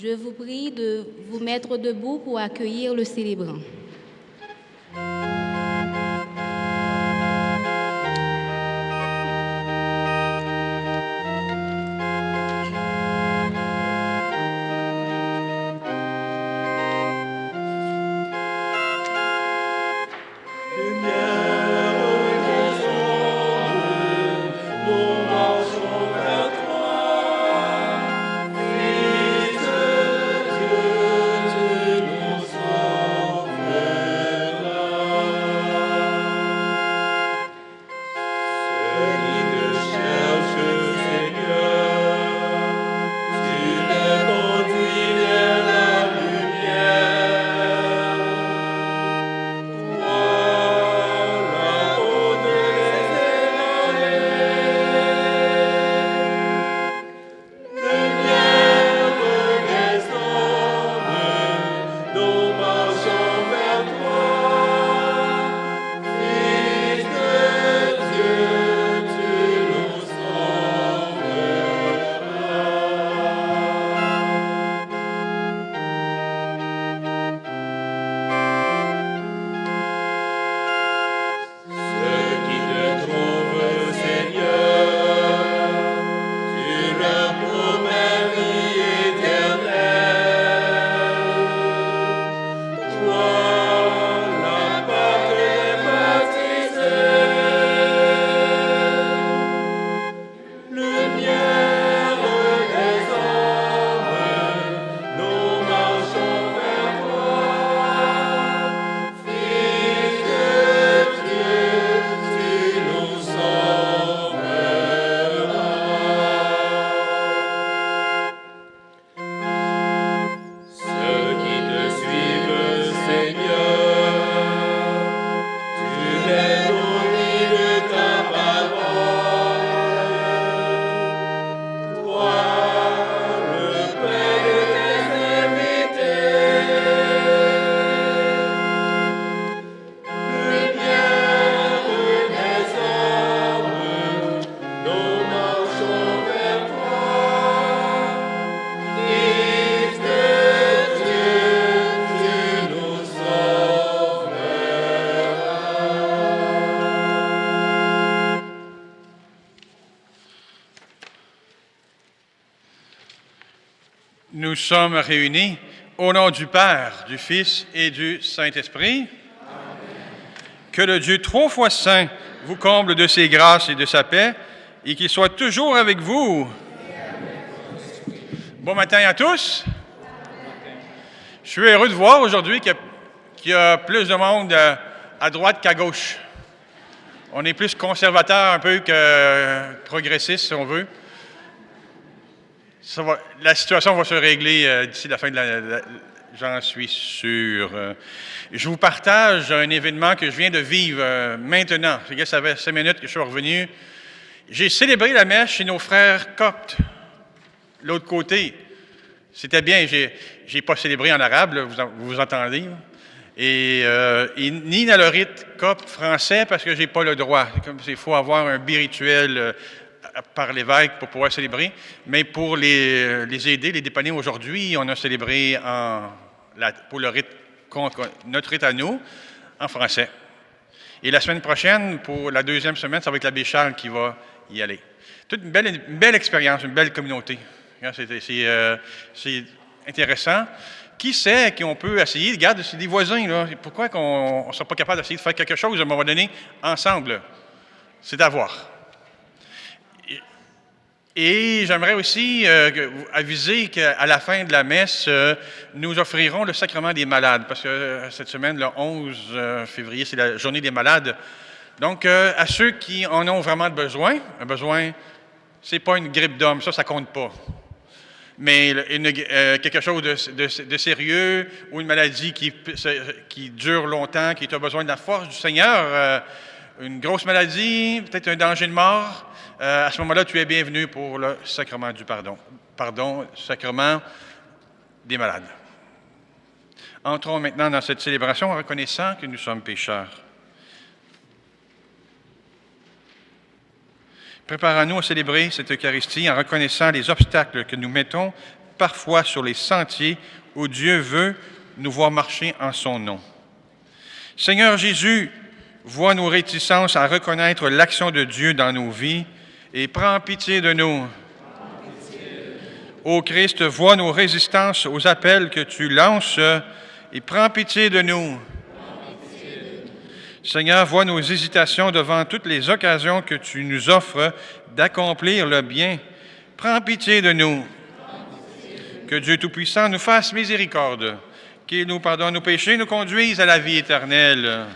Je vous prie de vous mettre debout pour accueillir le célébrant. Nous sommes réunis au nom du Père, du Fils et du Saint-Esprit. Que le Dieu 3 fois saint vous comble de ses grâces et de sa paix et qu'il soit toujours avec vous. Bon matin à tous. Je suis heureux de voir aujourd'hui qu'il y a plus de monde à droite qu'à gauche. On est plus conservateur un peu que progressiste, si on veut. La situation va se régler d'ici la fin de l'année, j'en suis sûr. Je vous partage un événement que je viens de vivre maintenant. Ça fait 5 minutes que je suis revenu. J'ai célébré la messe chez nos frères coptes, l'autre côté. C'était bien, j'ai pas célébré en arabe, là, vous entendez. Et ni dans le rite copte français, parce que j'ai pas le droit. Il faut avoir un birituel par l'évêque pour pouvoir célébrer, mais pour les aider, les dépanner aujourd'hui, on a célébré pour le rite, notre rite à nous, en français. Et la semaine prochaine, pour la deuxième semaine, ça va être l'abbé Charles qui va y aller. Toute une belle expérience, une belle communauté. C'est intéressant. Qui sait qu'on peut essayer, regarde, c'est des voisins, là. Pourquoi qu'on ne sera pas capable d'essayer de faire quelque chose à un moment donné, ensemble? C'est à voir. Et j'aimerais aussi aviser qu'à la fin de la messe, nous offrirons le sacrement des malades, parce que cette semaine, le 11 février, c'est la journée des malades. Donc, à ceux qui en ont vraiment besoin, c'est pas une grippe d'homme, ça compte pas. Mais quelque chose de sérieux ou une maladie qui dure longtemps, qui a besoin de la force du Seigneur, une grosse maladie, peut-être un danger de mort, à ce moment-là, tu es bienvenu pour le sacrement du pardon, sacrement des malades. Entrons maintenant dans cette célébration en reconnaissant que nous sommes pécheurs. Préparons-nous à célébrer cette Eucharistie en reconnaissant les obstacles que nous mettons parfois sur les sentiers où Dieu veut nous voir marcher en son nom. Seigneur Jésus, vois nos réticences à reconnaître l'action de Dieu dans nos vies et prends pitié de nous. Ô Christ, vois nos résistances aux appels que tu lances et prends pitié de nous. Seigneur, vois nos hésitations devant toutes les occasions que tu nous offres d'accomplir le bien. Prends pitié de nous. Que Dieu Tout-Puissant nous fasse miséricorde, qu'il nous pardonne nos péchés, nous conduise à la vie éternelle.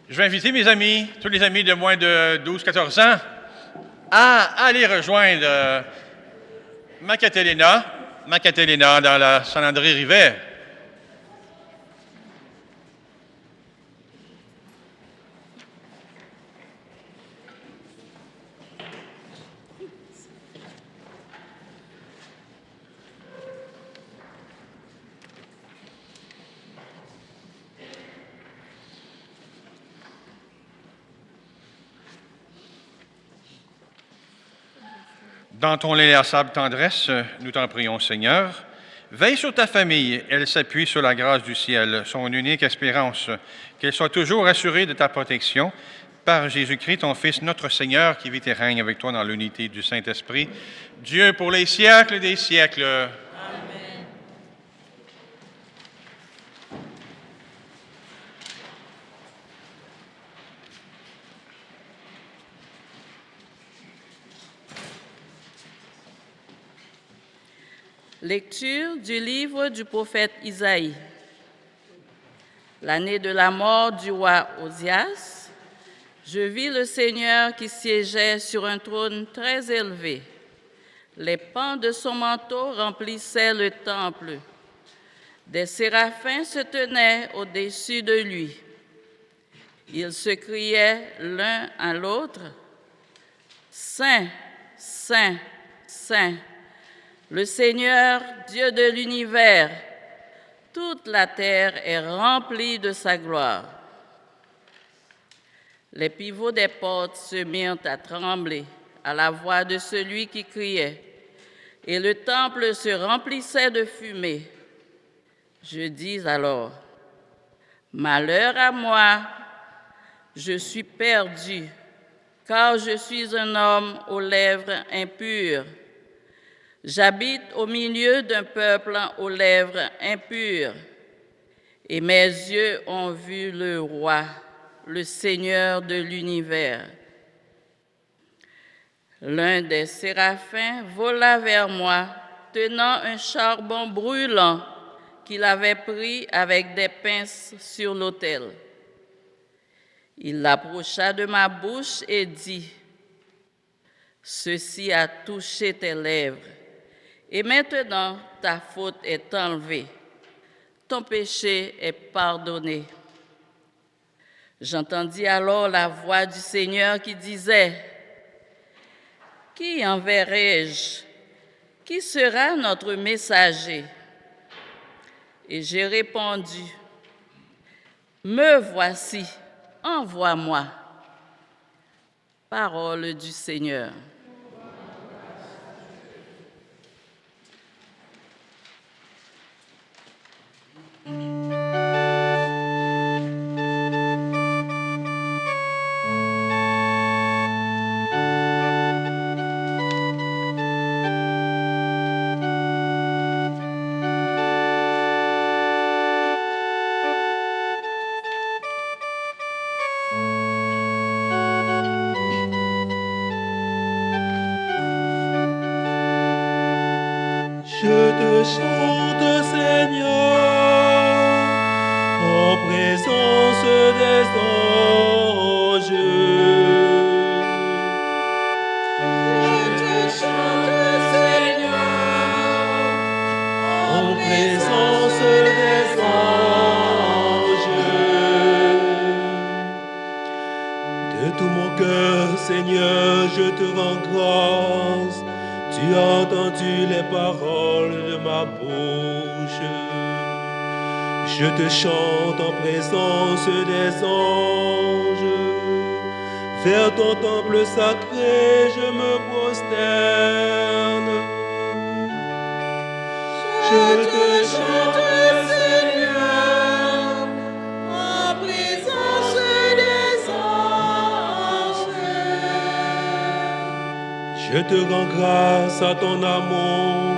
Je vais inviter mes amis, tous les amis de moins de 12-14 ans, à aller rejoindre Macatéléna dans la Saint-André-Rivet. Dans ton inlassable tendresse, nous t'en prions, Seigneur. Veille sur ta famille, elle s'appuie sur la grâce du ciel, son unique espérance, qu'elle soit toujours assurée de ta protection. Par Jésus-Christ, ton Fils, notre Seigneur, qui vit et règne avec toi dans l'unité du Saint-Esprit, Dieu pour les siècles des siècles. Amen. Lecture du livre du prophète Isaïe. L'année de la mort du roi Osias, je vis le Seigneur qui siégeait sur un trône très élevé. Les pans de son manteau remplissaient le temple. Des séraphins se tenaient au-dessus de lui. Ils se criaient l'un à l'autre, « Saint, Saint, Saint ». Le Seigneur, Dieu de l'univers, toute la terre est remplie de sa gloire. Les pivots des portes se mirent à trembler à la voix de celui qui criait, et le temple se remplissait de fumée. Je dis alors, malheur à moi, je suis perdu, car je suis un homme aux lèvres impures. J'habite au milieu d'un peuple aux lèvres impures, et mes yeux ont vu le Roi, le Seigneur de l'univers. L'un des séraphins vola vers moi, tenant un charbon brûlant qu'il avait pris avec des pinces sur l'autel. Il l'approcha de ma bouche et dit, « Ceci a touché tes lèvres, et maintenant ta faute est enlevée, ton péché est pardonné. » J'entendis alors la voix du Seigneur qui disait, « Qui enverrai-je? Qui sera notre messager? » Et j'ai répondu, « Me voici, envoie-moi. » Parole du Seigneur. Je te chante, Seigneur, en présence des anges. Je te chante, Seigneur, en présence des anges. De tout mon cœur, Seigneur, je te rends grâce. Tu as entendu les paroles de ma bouche. Je te chante en présence des anges. Vers ton temple sacré, je me prosterne. Je te chante, Seigneur, en présence des anges. Je te rends grâce à ton amour,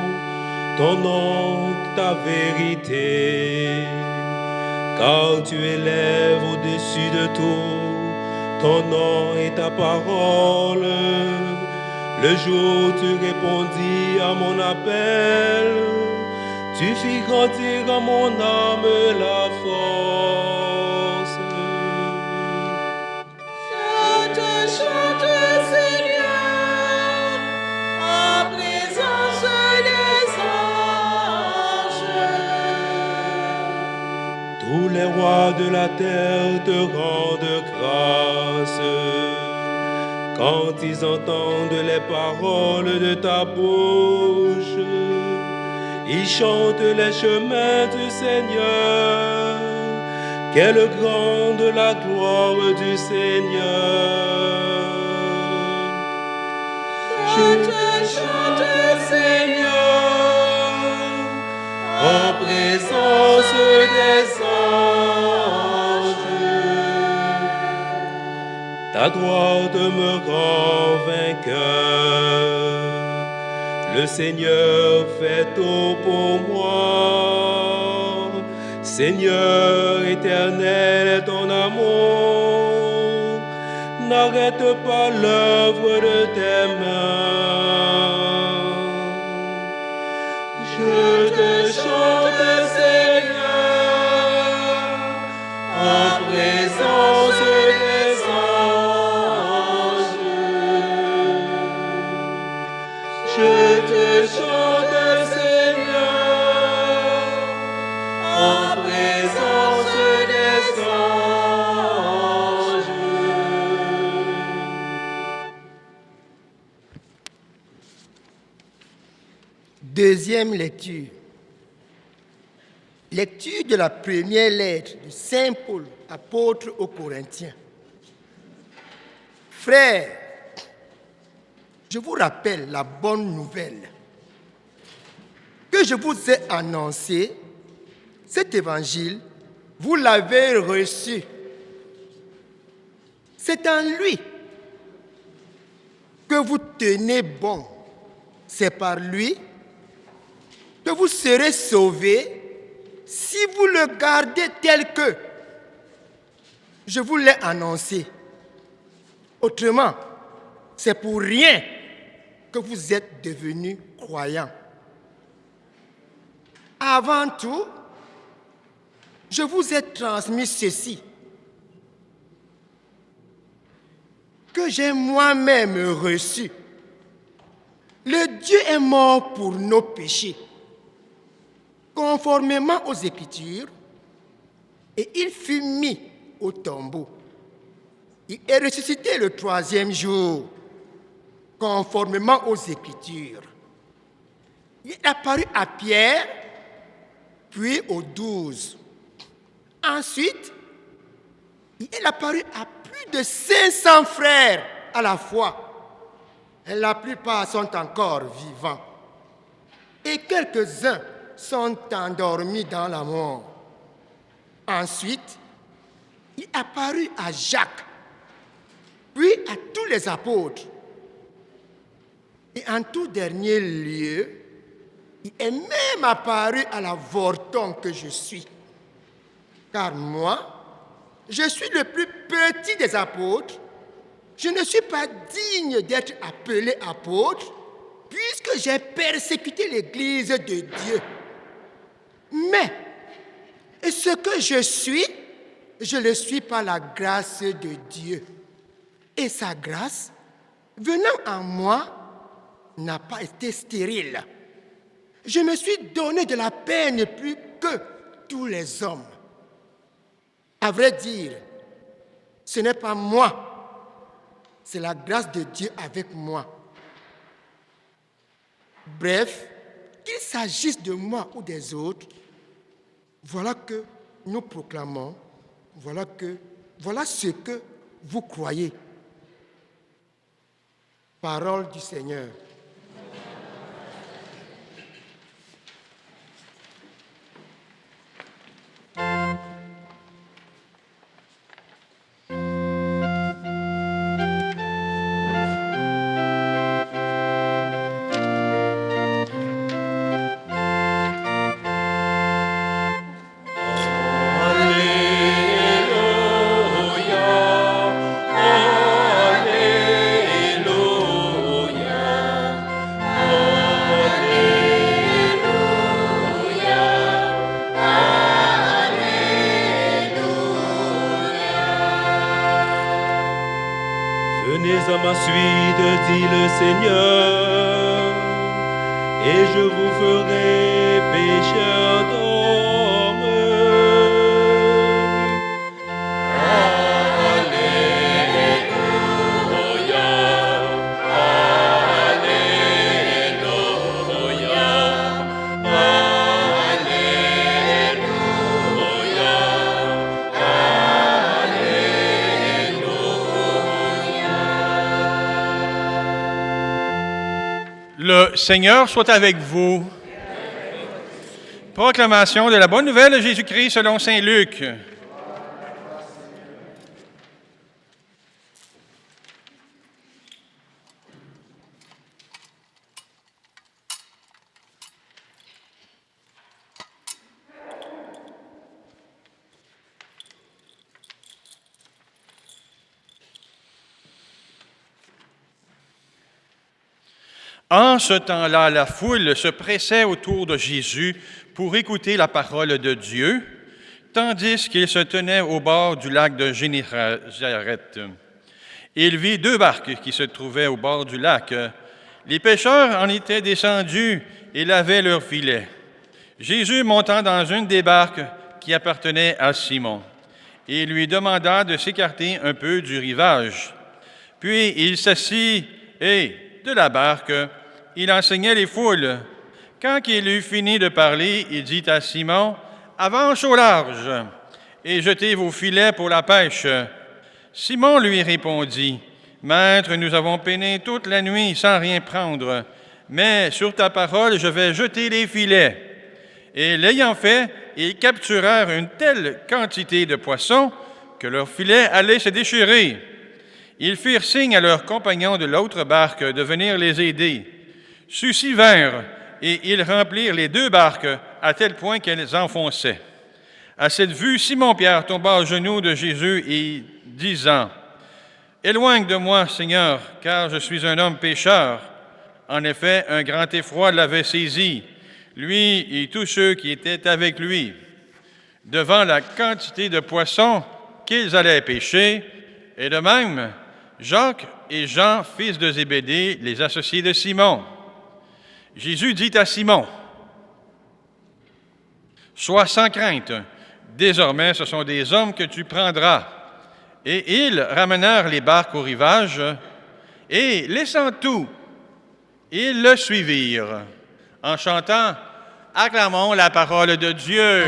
ton nom, ta vérité, car tu élèves au-dessus de tout ton nom et ta parole. Le jour où tu répondis à mon appel, tu fis grandir à mon âme la force. Je te chante, Seigneur, en présence des anges. Tous les rois de la terre te rendent grâce quand ils entendent les paroles de ta bouche. Ils chantent les chemins du Seigneur. Quelle grande la gloire du Seigneur. Je te chante, Seigneur, en présence des anges. Ta droite me rend vainqueur. Le Seigneur fait tout pour moi. Seigneur éternel, ton amour n'arrête pas l'œuvre de tes mains. Je te chante, Seigneur, en présence des anges. Je te chante, Seigneur, en présence des anges. Deuxième lecture. Lecture de la première lettre de Saint Paul, apôtre aux Corinthiens. Frères, je vous rappelle la bonne nouvelle que je vous ai annoncée cet évangile, vous l'avez reçu. C'est en lui que vous tenez bon. C'est par lui que vous serez sauvés si vous le gardez tel que je vous l'ai annoncé. Autrement, c'est pour rien que vous êtes devenus croyants. Avant tout, je vous ai transmis ceci, que j'ai moi-même reçu. Le Dieu est mort pour nos péchés, conformément aux Écritures, et il fut mis au tombeau. Il est ressuscité le 3e jour, conformément aux Écritures. Il est apparu à Pierre, puis aux 12. Ensuite, il est apparu à plus de 500 frères à la fois. Et la plupart sont encore vivants. Et quelques-uns sont endormis dans la mort. Ensuite, il est apparu à Jacques, puis à tous les apôtres. Et en tout dernier lieu, il est même apparu à l'avorton que je suis. Car moi, je suis le plus petit des apôtres. Je ne suis pas digne d'être appelé apôtre, puisque j'ai persécuté l'Église de Dieu. Mais ce que je suis, je le suis par la grâce de Dieu. Et sa grâce, venant en moi, n'a pas été stérile. Je me suis donné de la peine plus que tous les hommes. À vrai dire, ce n'est pas moi, c'est la grâce de Dieu avec moi. Bref, qu'il s'agisse de moi ou des autres, voilà que nous proclamons, voilà ce que vous croyez. Parole du Seigneur. Venez à ma suite, dit le Seigneur, et je vous ferai pécheurs d'hommes. Alléluia, Alléluia, Le Seigneur soit avec vous. Proclamation de la bonne nouvelle de Jésus-Christ selon saint Luc. En ce temps-là, la foule se pressait autour de Jésus pour écouter la parole de Dieu, tandis qu'il se tenait au bord du lac de Génézareth. Il vit 2 barques qui se trouvaient au bord du lac. Les pêcheurs en étaient descendus et lavaient leurs filets. Jésus montant dans une des barques qui appartenait à Simon, et lui demanda de s'écarter un peu du rivage. Puis il s'assit et, de la barque, il enseignait les foules. Quand il eut fini de parler, il dit à Simon, « Avance au large et jetez vos filets pour la pêche. » Simon lui répondit, « Maître, nous avons peiné toute la nuit sans rien prendre, mais sur ta parole, je vais jeter les filets. » Et l'ayant fait, et ils capturèrent une telle quantité de poissons que leur filet allait se déchirer. Ils firent signe à leurs compagnons de l'autre barque de venir les aider. Ceux-ci vinrent, et ils remplirent les 2 barques à tel point qu'elles enfonçaient. À cette vue, Simon-Pierre tomba aux genoux de Jésus et disant, « Éloigne de moi, Seigneur, car je suis un homme pécheur. » En effet, un grand effroi l'avait saisi, lui et tous ceux qui étaient avec lui, devant la quantité de poissons qu'ils allaient pêcher, et de même, Jacques et Jean, fils de Zébédée, les associés de Simon. Jésus dit à Simon, « Sois sans crainte, désormais ce sont des hommes que tu prendras. » Et ils ramenèrent les barques au rivage, et laissant tout, ils le suivirent. En chantant, acclamons la parole de Dieu.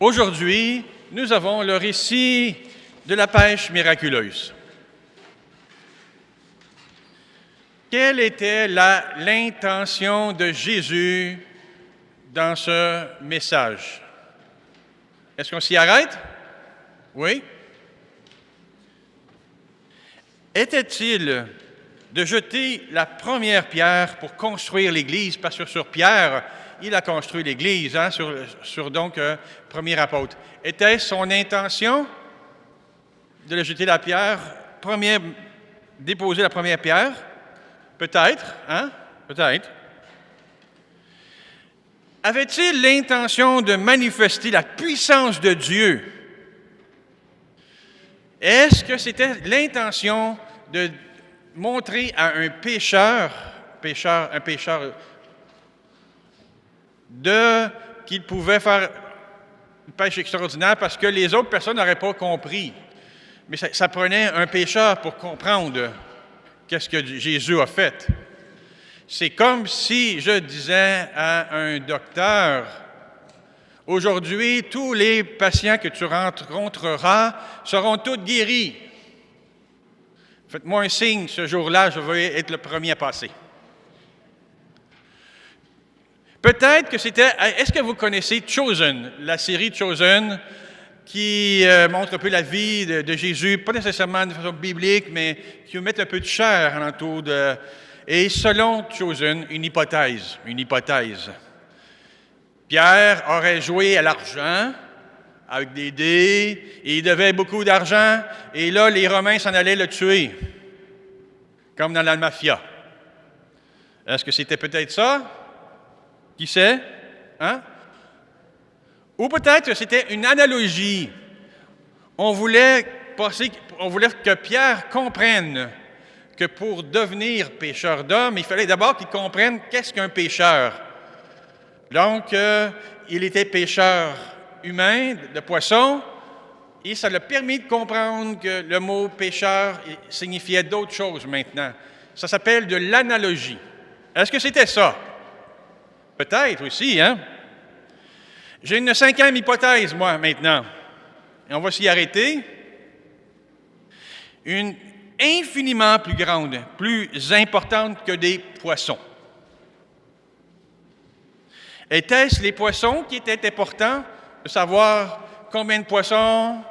Aujourd'hui, nous avons le récit de la pêche miraculeuse. Quelle était l'intention de Jésus dans ce message? Est-ce qu'on s'y arrête? Oui? Était-il de jeter la première pierre pour construire l'Église? Parce que sur Pierre, il a construit l'Église, sur premier apôtre. Était-ce son intention de le jeter la pierre, déposer la première pierre? Peut-être, Peut-être. Avait-il l'intention de manifester la puissance de Dieu? Est-ce que c'était l'intention de montrer à un pécheur, qu'il pouvait faire une pêche extraordinaire parce que les autres personnes n'auraient pas compris. Mais ça prenait un pécheur pour comprendre qu'est-ce que Jésus a fait. C'est comme si je disais à un docteur, aujourd'hui, tous les patients que tu rencontreras seront tous guéris. Faites-moi un signe, ce jour-là, je vais être le premier à passer. Peut-être que c'était... Est-ce que vous connaissez Chosen, la série Chosen, qui montre un peu la vie de Jésus, pas nécessairement de façon biblique, mais qui met un peu de chair alentour de... Et selon Chosen, une hypothèse. Pierre aurait joué à l'argent avec des dés, et il devait beaucoup d'argent, et là, les Romains s'en allaient le tuer, comme dans la mafia. Est-ce que c'était peut-être ça? Qui sait? Ou peut-être que c'était une analogie. On voulait que Pierre comprenne que pour devenir pécheur d'hommes, il fallait d'abord qu'il comprenne qu'est-ce qu'un pécheur. Donc, il était pécheur humain, de poissons, et ça l'a permis de comprendre que le mot pécheur signifiait d'autres choses maintenant. Ça s'appelle de l'analogie. Est-ce que c'était ça? Peut-être aussi, J'ai une 5e hypothèse, moi, maintenant. Et on va s'y arrêter. Une infiniment plus grande, plus importante que des poissons. Était-ce les poissons qui étaient importants, de savoir combien de poissons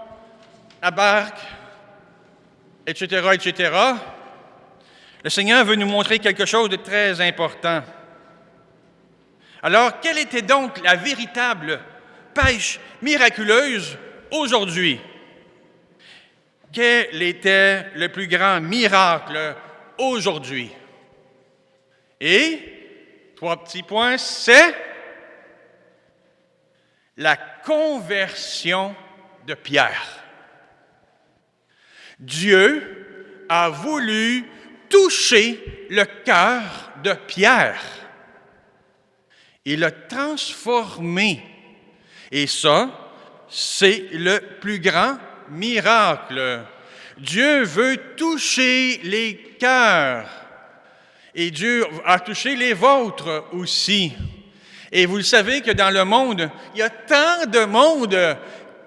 à barque, etc., etc.? Le Seigneur veut nous montrer quelque chose de très important. Alors, quelle était donc la véritable pêche miraculeuse aujourd'hui? Quel était le plus grand miracle aujourd'hui? Et, 3 petits points, c'est la conversion de Pierre. Dieu a voulu touché le cœur de Pierre. Il l'a transformé. Et ça, c'est le plus grand miracle. Dieu veut toucher les cœurs. Et Dieu a touché les vôtres aussi. Et vous le savez que dans le monde, il y a tant de monde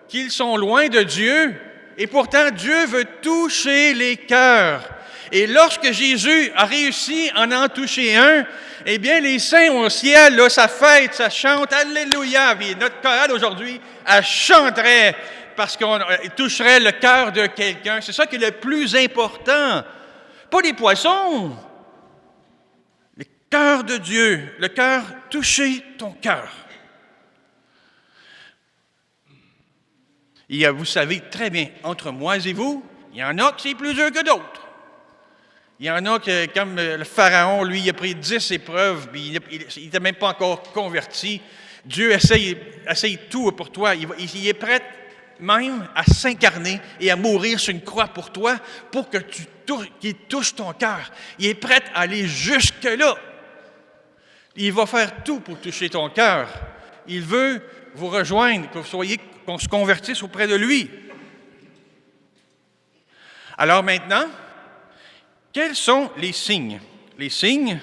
qu'ils sont loin de Dieu. Et pourtant, Dieu veut toucher les cœurs. Et lorsque Jésus a réussi à en toucher un, eh bien, les saints au ciel, là, ça fête, ça chante, Alléluia. Puis notre chorale aujourd'hui, elle chanterait parce qu'on toucherait le cœur de quelqu'un. C'est ça qui est le plus important. Pas les poissons. Le cœur de Dieu, le cœur, toucher ton cœur. Il y a, vous savez très bien, entre moi et vous, il y en a qui c'est plus dur que d'autres. Il y en a que, comme le Pharaon, lui, il a pris 10 épreuves, puis il n'était même pas encore converti. Dieu essaye tout pour toi. Il est prêt même à s'incarner et à mourir sur une croix pour toi, pour que qu'il touche ton cœur. Il est prêt à aller jusque-là. Il va faire tout pour toucher ton cœur. Il veut vous rejoindre, qu'on se convertisse auprès de lui. Alors maintenant, quels sont les signes? Les signes,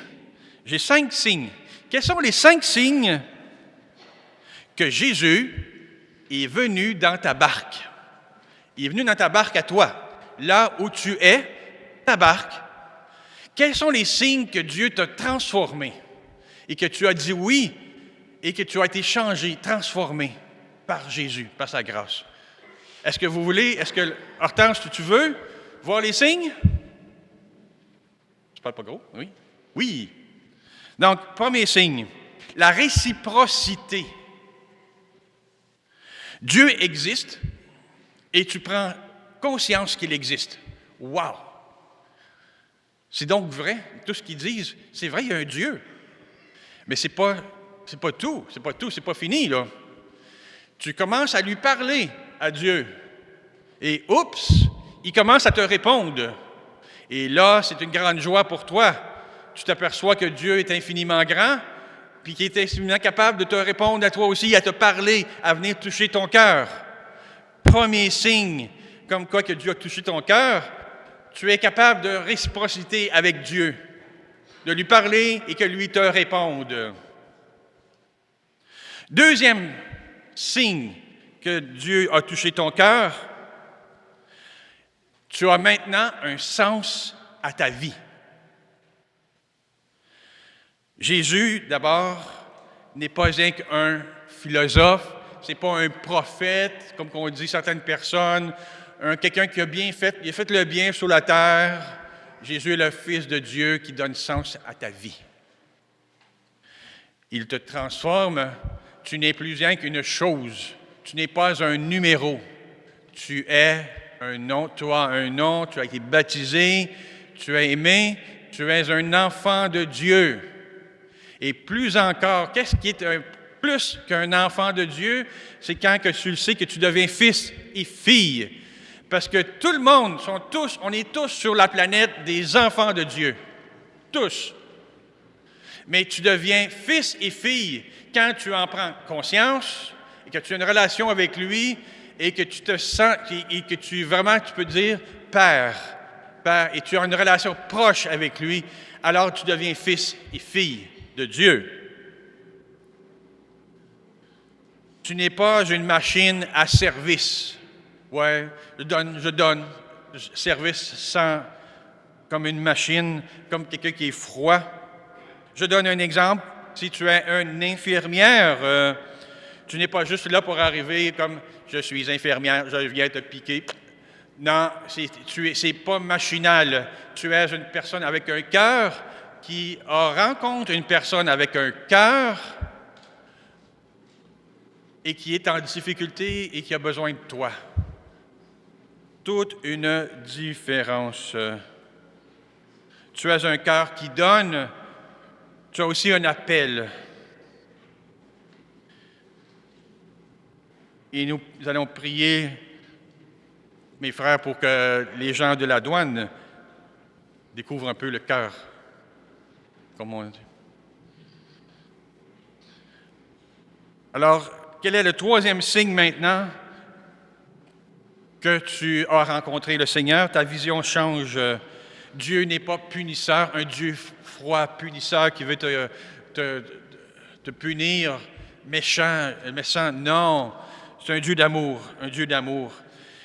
j'ai 5 signes. Quels sont les 5 signes que Jésus est venu dans ta barque? Il est venu dans ta barque à toi, là où tu es, ta barque. Quels sont les signes que Dieu t'a transformé et que tu as dit oui et que tu as été changé, transformé par Jésus, par sa grâce? Est-ce que vous voulez, Hortense, tu veux voir les signes? Je parle pas gros, oui? Oui. Donc, premier signe, la réciprocité. Dieu existe et tu prends conscience qu'il existe. Wow! C'est donc vrai, tout ce qu'ils disent, c'est vrai, il y a un Dieu. Mais c'est pas tout, c'est pas fini, là. Tu commences à lui parler à Dieu. Et oups, il commence à te répondre. Et là, c'est une grande joie pour toi. Tu t'aperçois que Dieu est infiniment grand, puis qu'il est infiniment capable de te répondre à toi aussi, à te parler, à venir toucher ton cœur. Premier signe, comme quoi que Dieu a touché ton cœur, tu es capable de réciprocité avec Dieu, de lui parler et que lui te réponde. Deuxième signe que Dieu a touché ton cœur, tu as maintenant un sens à ta vie. Jésus, d'abord, n'est pas un philosophe, c'est pas un prophète, comme on dit certaines personnes, quelqu'un qui a bien fait, il a fait le bien sur la terre. Jésus est le Fils de Dieu qui donne sens à ta vie. Il te transforme. Tu n'es plus rien qu'une chose. Tu n'es pas un numéro. Tu es un nom, tu as un nom, tu as été baptisé, tu es aimé, tu es un enfant de Dieu. Et plus encore, qu'est-ce qui est plus qu'un enfant de Dieu? C'est quand que tu le sais que tu deviens fils et fille. Parce que tout le monde, on est tous sur la planète des enfants de Dieu. Tous. Mais tu deviens fils et fille quand tu en prends conscience et que tu as une relation avec lui et que tu te sens, et que tu peux dire Père, et tu as une relation proche avec lui, alors tu deviens fils et fille de Dieu. Tu n'es pas une machine à service. Ouais, je donne service sans, comme une machine, comme quelqu'un qui est froid. Je donne un exemple. Si tu es une infirmière, tu n'es pas juste là pour arriver comme « je suis infirmière, je viens te piquer ». Non, c'est pas machinal. Tu es une personne avec un cœur qui rencontre une personne avec un cœur et qui est en difficulté et qui a besoin de toi. Toute une différence. Tu as un cœur qui donne, tu as aussi un appel. Et nous allons prier, mes frères, pour que les gens de la douane Découvre un peu le cœur, comme on dit. Alors, quel est le troisième signe maintenant que tu as rencontré le Seigneur? Ta vision change. Dieu n'est pas punisseur, un Dieu froid, punisseur qui veut te punir, méchant. Non, c'est un Dieu d'amour, un Dieu d'amour.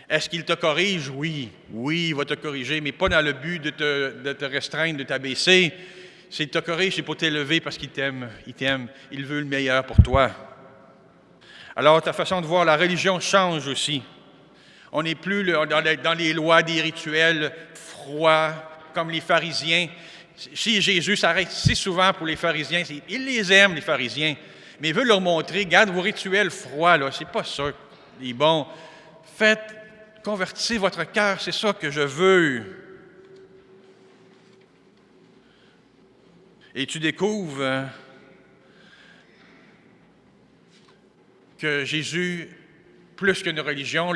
Est-ce qu'il te corrige? Oui, il va te corriger, mais pas dans le but de te restreindre, de t'abaisser. S'il te corrige, c'est pour t'élever parce qu'il t'aime, il veut le meilleur pour toi. Alors, ta façon de voir la religion change aussi. On n'est plus dans les lois des rituels froids, comme les pharisiens. Si Jésus s'arrête si souvent pour les pharisiens, il les aime, les pharisiens, mais il veut leur montrer, regarde vos rituels froids, là, c'est pas ça. Il est bon. Convertissez votre cœur, c'est ça que je veux. Et tu découvres que Jésus, plus qu'une religion,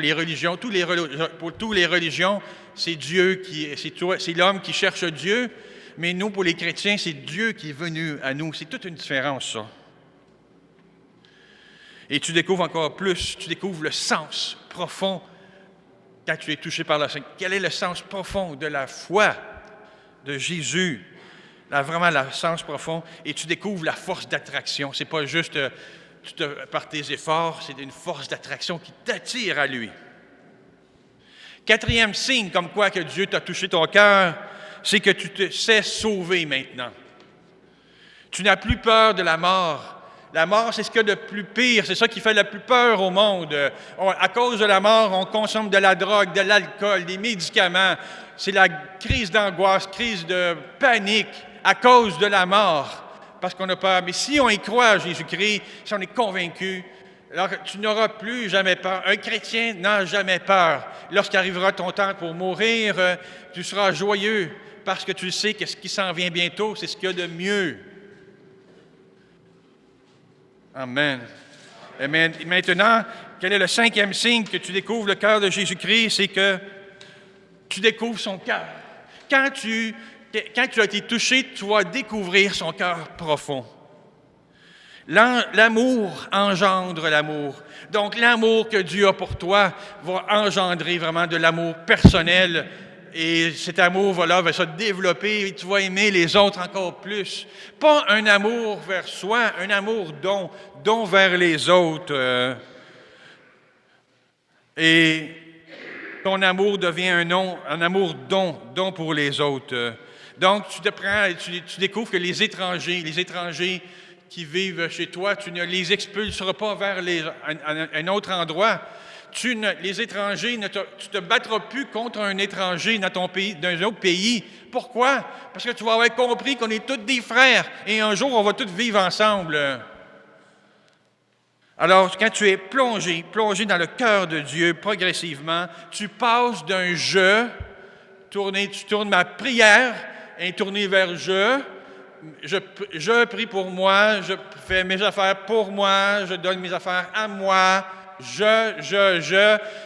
pour toutes les religions, c'est Dieu c'est l'homme qui cherche Dieu, mais nous, pour les chrétiens, c'est Dieu qui est venu à nous. C'est toute une différence, ça. Et tu découvres encore plus, tu découvres le sens profond quand tu es touché par la Sainte. Quel est le sens profond de la foi de Jésus? Vraiment, le sens profond. Et tu découvres la force d'attraction. C'est pas juste par tes efforts, c'est une force d'attraction qui t'attire à lui. Quatrième signe, comme quoi que Dieu t'a touché ton cœur, c'est que tu te sais sauver maintenant. Tu n'as plus peur de la mort. La mort, c'est ce qu'il y a de plus pire. C'est ça qui fait la plus peur au monde. À cause de la mort, on consomme de la drogue, de l'alcool, des médicaments. C'est la crise d'angoisse, crise de panique à cause de la mort. Parce qu'on a peur. Mais si on y croit à Jésus-Christ, si on est convaincu, alors tu n'auras plus jamais peur. Un chrétien n'a jamais peur. Lorsqu'arrivera ton temps pour mourir, tu seras joyeux parce que tu sais que ce qui s'en vient bientôt, c'est ce qu'il y a de mieux. Amen. Et maintenant, quel est le cinquième signe que tu découvres le cœur de Jésus-Christ? C'est que tu découvres son cœur. Quand tu as été touché, tu vas découvrir son cœur profond. L'amour engendre l'amour. Donc, l'amour que Dieu a pour toi va engendrer vraiment de l'amour personnel. Et cet amour va se développer et tu vas aimer les autres encore plus. Pas un amour vers soi, un amour don vers les autres. Et ton amour devient un amour don pour les autres. Donc, tu découvres que les étrangers qui vivent chez toi, tu ne les expulseras pas vers un autre endroit. Les étrangers, tu ne te battras plus contre un étranger dans un autre pays. Pourquoi? Parce que tu vas avoir compris qu'on est tous des frères et un jour, on va tous vivre ensemble. Alors, quand tu es plongé dans le cœur de Dieu progressivement, tu passes d'un tu tournes ma prière et tourner vers je prie pour moi, je fais mes affaires pour moi, je donne mes affaires à moi,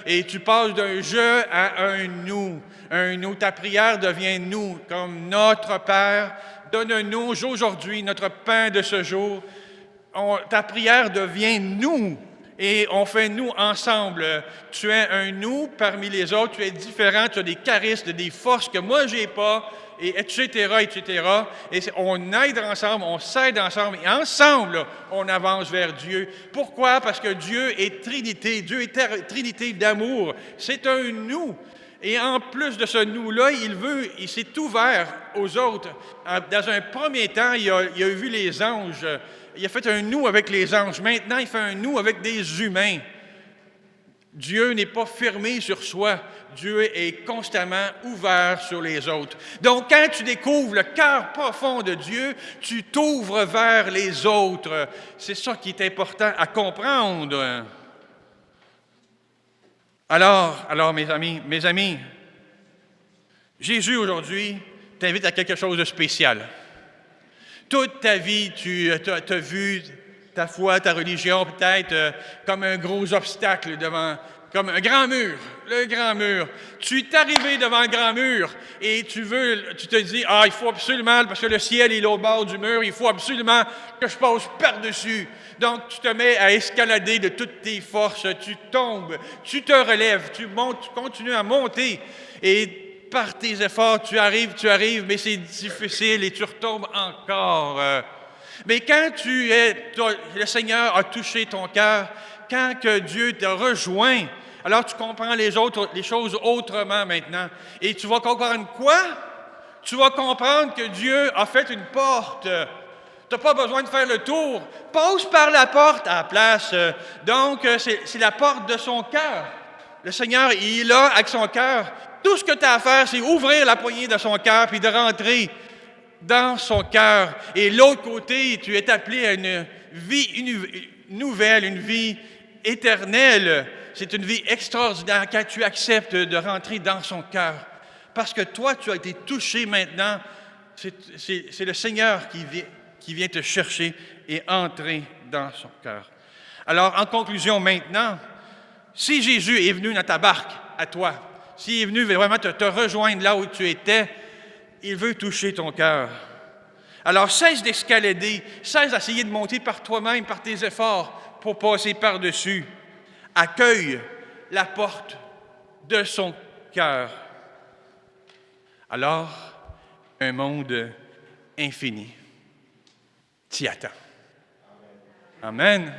et tu passes d'un je à un nous. Un nous, ta prière devient nous, comme notre Père, donne-nous aujourd'hui notre pain de ce jour. Ta prière devient nous, et on fait nous ensemble. Tu es un nous parmi les autres, tu es différent, tu as des charismes, des forces que moi j'ai pas, et etc. Et on aide ensemble, on s'aide ensemble, et ensemble, on avance vers Dieu. Pourquoi? Parce que Dieu est Trinité, Dieu est Trinité d'amour. C'est un nous. Et en plus de ce nous-là, il s'est ouvert aux autres. Dans un premier temps, il a vu les anges. Il a fait un nous avec les anges. Maintenant, il fait un nous avec des humains. Dieu n'est pas fermé sur soi. Dieu est constamment ouvert sur les autres. Donc, quand tu découvres le cœur profond de Dieu, tu t'ouvres vers les autres. C'est ça qui est important à comprendre. Alors, mes amis, Jésus aujourd'hui t'invite à quelque chose de spécial. Toute ta vie, tu as vu ta foi, ta religion peut-être comme un gros obstacle devant comme un grand mur, le grand mur. Tu es arrivé devant le grand mur et tu te dis, il faut absolument, parce que le ciel est au bord du mur, il faut absolument que je passe par-dessus. Donc, tu te mets à escalader de toutes tes forces, tu tombes, tu te relèves, tu montes, tu continues à monter et par tes efforts, tu arrives, mais c'est difficile et tu retombes encore. Mais quand le Seigneur a touché ton cœur, quand que Dieu t'a rejoint, alors tu comprends les choses autrement maintenant. Et tu vas comprendre quoi? Tu vas comprendre que Dieu a fait une porte. Tu n'as pas besoin de faire le tour. Passe par la porte à la place. Donc, c'est la porte de son cœur. Le Seigneur, il est là avec son cœur. Tout ce que tu as à faire, c'est ouvrir la poignée de son cœur puis de rentrer dans son cœur. Et l'autre côté, tu es appelé à une vie nouvelle, une vie éternelle. C'est une vie extraordinaire quand tu acceptes de rentrer dans son cœur. Parce que toi, tu as été touché maintenant. C'est le Seigneur qui vient te chercher et entrer dans son cœur. Alors, en conclusion maintenant, si Jésus est venu dans ta barque, à toi, s'il est venu vraiment te rejoindre là où tu étais, il veut toucher ton cœur. Alors, cesse d'escalader, cesse d'essayer de monter par toi-même, par tes efforts, pour passer par-dessus. Accueille la porte de son cœur. Alors, un monde infini t'y attend. Amen.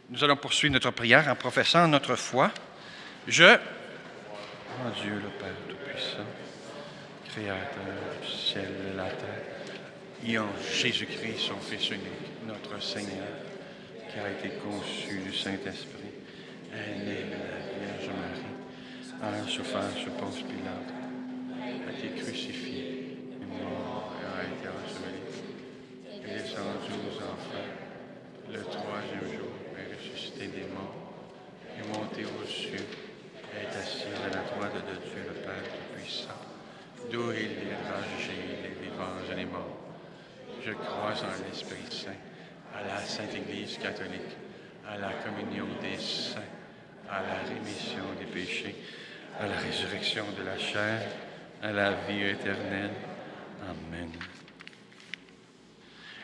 Nous allons poursuivre notre prière en professant notre foi. Je, en Dieu le Père Tout-Puissant, Créateur du ciel et de la terre, et en Jésus-Christ, son Fils unique, notre Seigneur, qui a été conçu du Saint-Esprit, est né de la Vierge Marie, a souffert sous Ponce Pilate, a été crucifié, est mort et a été enseveli, est descendu aux enfers, le troisième jour, ressuscité des morts, est monté aux cieux, est assis à la droite de Dieu le Père Tout-Puissant, d'où il viendra juger les vivants et les morts. Je crois en l'Esprit Saint, à la Sainte Église catholique, à la communion des saints, à la rémission des péchés, à la résurrection de la chair, à la vie éternelle. Amen.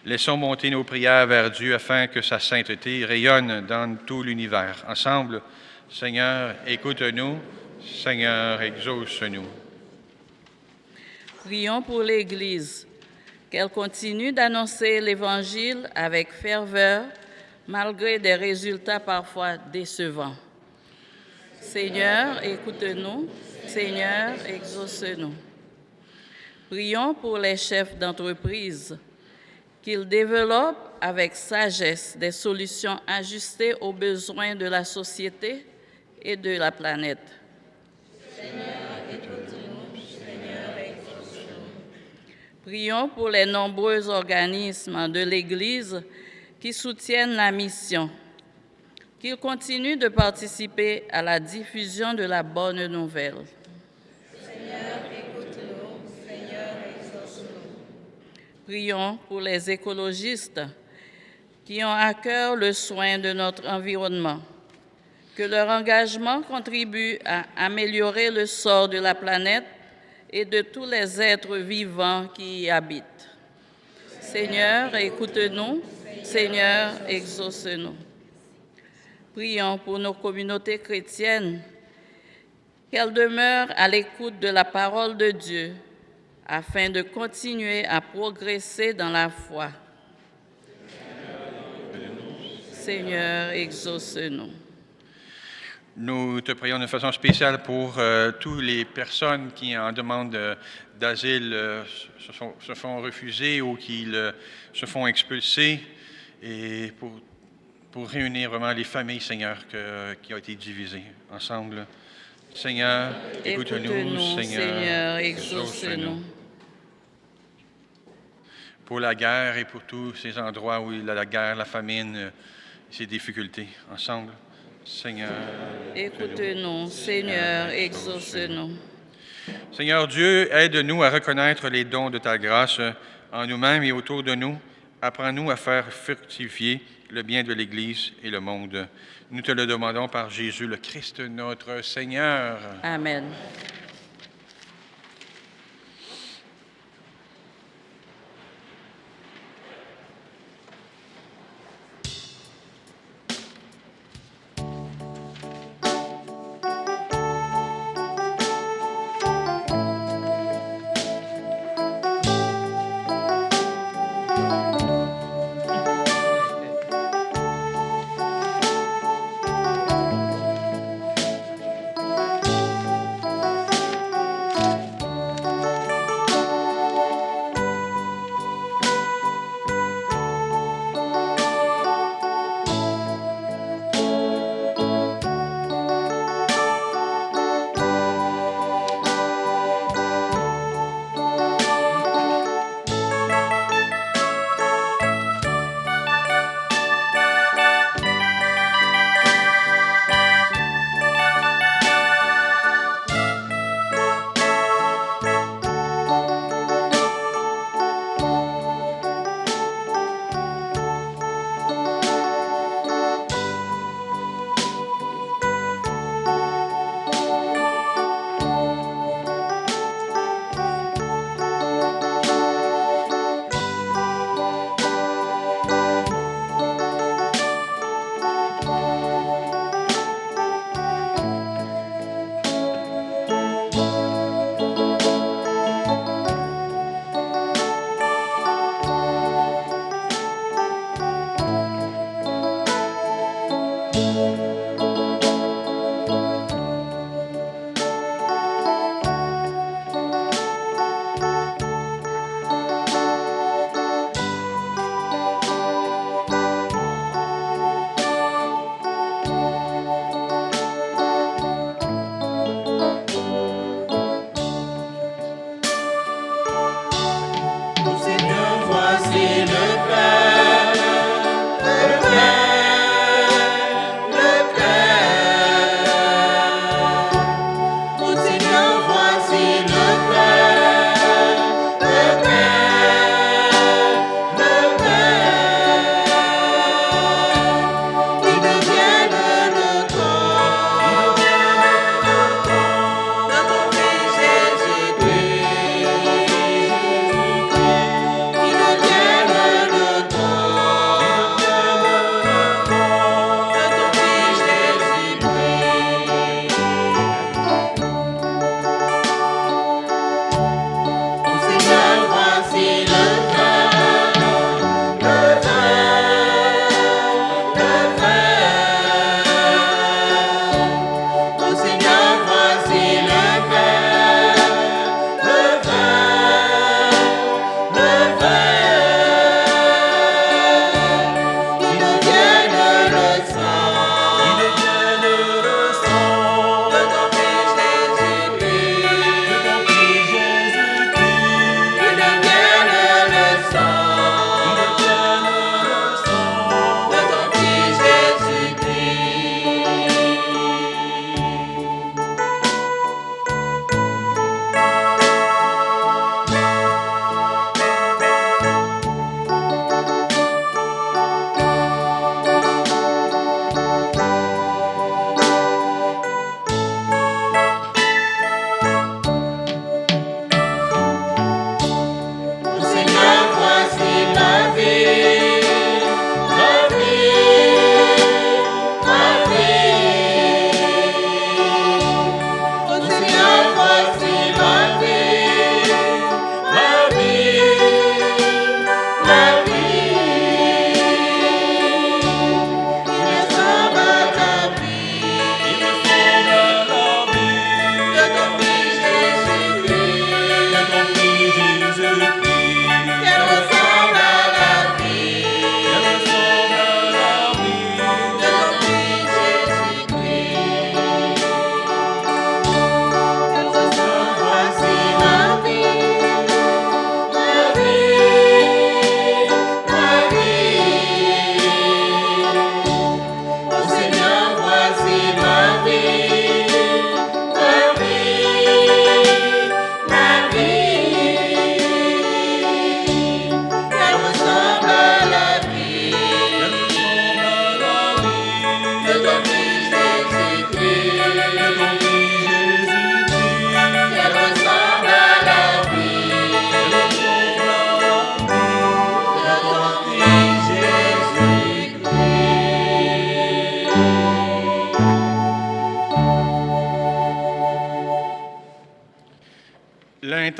Laissons monter nos prières vers Dieu afin que sa sainteté rayonne dans tout l'univers. Ensemble, Seigneur, écoute-nous. Seigneur, exauce-nous. Prions pour l'Église, qu'elle continue d'annoncer l'Évangile avec ferveur, malgré des résultats parfois décevants. Seigneur, écoute-nous. Seigneur, exauce-nous. Prions pour les chefs d'entreprise, qu'ils développent avec sagesse des solutions ajustées aux besoins de la société et de la planète. Seigneur, écoute-nous. Seigneur, exauce-nous. Prions pour les nombreux organismes de l'Église qui soutiennent la mission, qu'ils continuent de participer à la diffusion de la bonne nouvelle. Seigneur, écoute-nous. Seigneur, exauce-nous. Prions pour les écologistes qui ont à cœur le soin de notre environnement, que leur engagement contribue à améliorer le sort de la planète et de tous les êtres vivants qui y habitent. Seigneur, écoute-nous. Seigneur, exauce-nous. Prions pour nos communautés chrétiennes, qu'elles demeurent à l'écoute de la parole de Dieu, afin de continuer à progresser dans la foi. Seigneur, exauce-nous. Nous te prions de façon spéciale pour toutes les personnes qui, en demande d'asile, se font refuser ou qui se font expulser, et pour réunir vraiment les familles, Seigneur, qui ont été divisées ensemble. Seigneur, écoute-nous. Seigneur, exauce-nous. pour la guerre et pour tous ces endroits où il y a la guerre, la famine, ces difficultés. Ensemble, Seigneur. Écoute-nous, Seigneur, exauce-nous. Seigneur Dieu, aide-nous à reconnaître les dons de ta grâce en nous-mêmes et autour de nous. Apprends-nous à faire fructifier le bien de l'Église et le monde. Nous te le demandons par Jésus le Christ, notre Seigneur. Amen.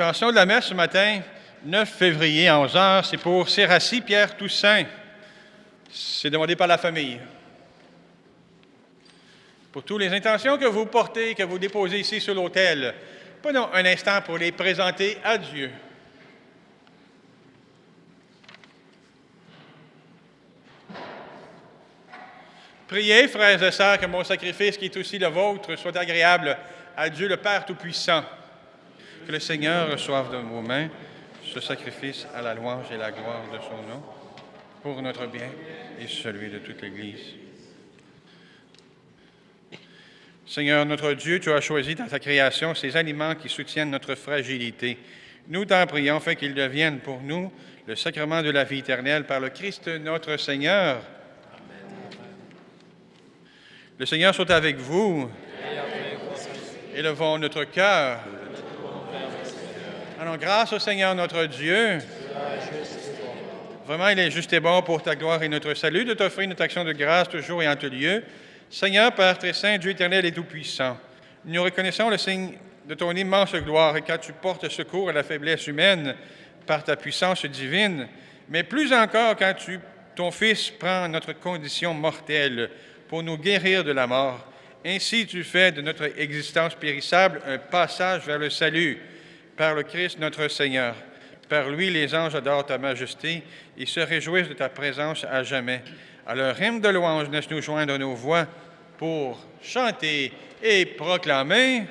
L'intention de la messe ce matin, 9 février à 11 h, c'est pour Sérassi Pierre Toussaint. C'est demandé par la famille. Pour toutes les intentions que vous portez, que vous déposez ici sur l'autel, prenons un instant pour les présenter à Dieu. Priez, frères et sœurs, que mon sacrifice, qui est aussi le vôtre, soit agréable à Dieu le Père Tout-Puissant. Que le Seigneur reçoive de vos mains ce sacrifice à la louange et la gloire de son nom, pour notre bien et celui de toute l'Église. Seigneur, notre Dieu, tu as choisi dans ta création ces aliments qui soutiennent notre fragilité. Nous t'en prions afin qu'ils deviennent pour nous le sacrement de la vie éternelle par le Christ notre Seigneur. Le Seigneur soit avec vous. Élevons notre cœur. Allons grâce au Seigneur notre Dieu. Vraiment, il est juste et bon pour ta gloire et notre salut de t'offrir notre action de grâce toujours et en tout lieu. Seigneur, Père très saint, Dieu éternel et tout-puissant, nous reconnaissons le signe de ton immense gloire et quand tu portes secours à la faiblesse humaine par ta puissance divine, mais plus encore quand ton Fils prend notre condition mortelle pour nous guérir de la mort. Ainsi, tu fais de notre existence périssable un passage vers le salut par le Christ notre Seigneur. Par lui, les anges adorent ta majesté et se réjouissent de ta présence à jamais. À leur hymne de louange, laisse-nous joindre nos voix pour chanter et proclamer.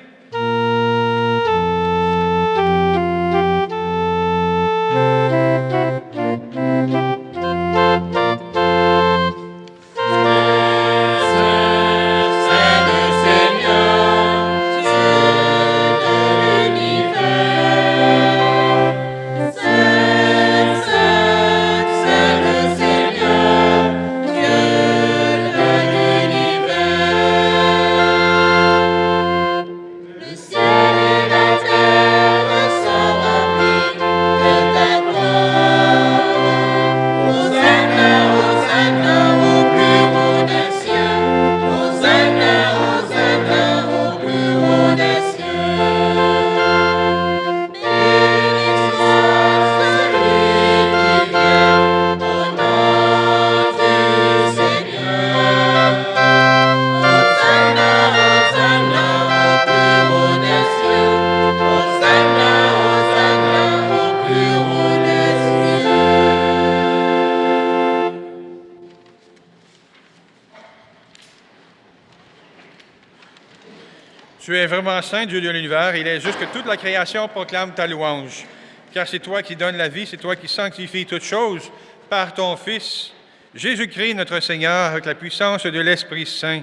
Tu es vraiment saint, Dieu de l'univers. Il est juste que toute la création proclame ta louange. Car c'est toi qui donnes la vie, c'est toi qui sanctifies toutes choses par ton Fils, Jésus-Christ, notre Seigneur, avec la puissance de l'Esprit Saint.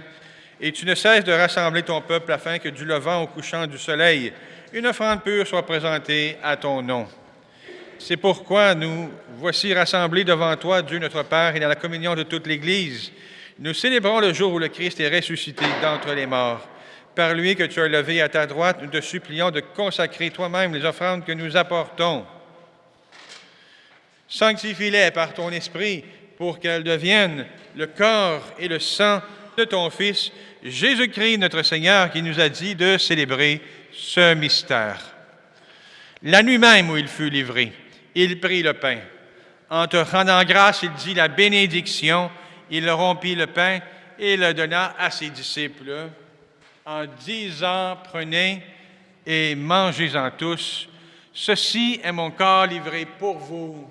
Et tu ne cesses de rassembler ton peuple afin que du levant au couchant du soleil, une offrande pure soit présentée à ton nom. C'est pourquoi nous voici rassemblés devant toi, Dieu notre Père, et dans la communion de toute l'Église. Nous célébrons le jour où le Christ est ressuscité d'entre les morts. Par lui que tu as levé à ta droite, nous te supplions de consacrer toi-même les offrandes que nous apportons. Sanctifie-les par ton Esprit pour qu'elles deviennent le corps et le sang de ton Fils, Jésus-Christ, notre Seigneur, qui nous a dit de célébrer ce mystère. La nuit même où il fut livré, il prit le pain. En te rendant grâce, il dit la bénédiction. Il rompit le pain et le donna à ses disciples en disant, prenez et mangez-en tous. Ceci est mon corps livré pour vous.